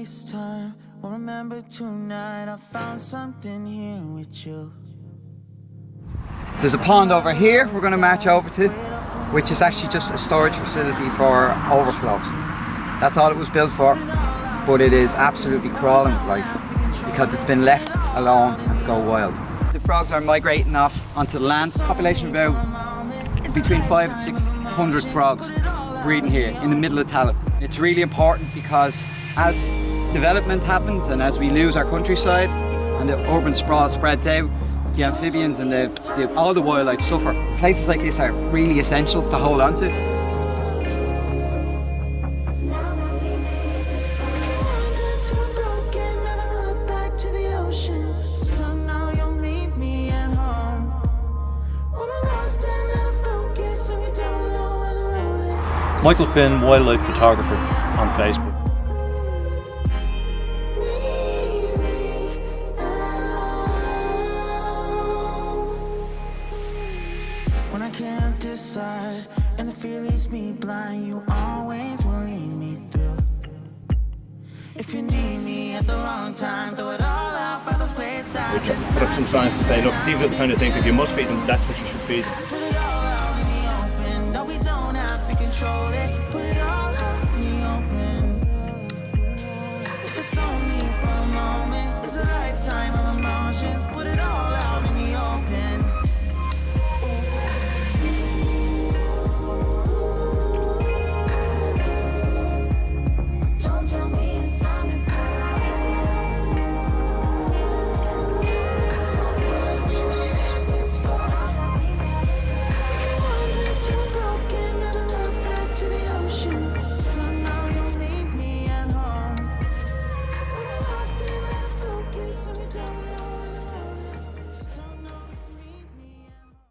waste time. Well, remember tonight I found something here with you. There's a pond over here we're going to march over to, which is actually just a storage facility for overflows. That's all it was built for, but it is absolutely crawling with life because it's been left alone and to go wild. The frogs are migrating off onto the land. Population of about between 500 and 600 frogs breeding here in the middle of Tallaght. It's really important because as development happens and as we lose our countryside and the urban sprawl spreads out, the amphibians and all the wildlife suffer. Places like this are really essential to hold on to. Michael Finn, wildlife photographer on Facebook. When I can't decide and the fear leaves me blind, you always will lead me through. If you need me at the wrong time, throw it all out by the wayside. We'll put up some signs to say, look, these are the kind of things, if you must feed them, that's what you should feed them. Put it all out in the open. No, we don't have to control it. Put it all out in the open. If it's only for a moment, it's a lifetime of emotions. Put it all out in the open. Don't tell me it's time to go. Don't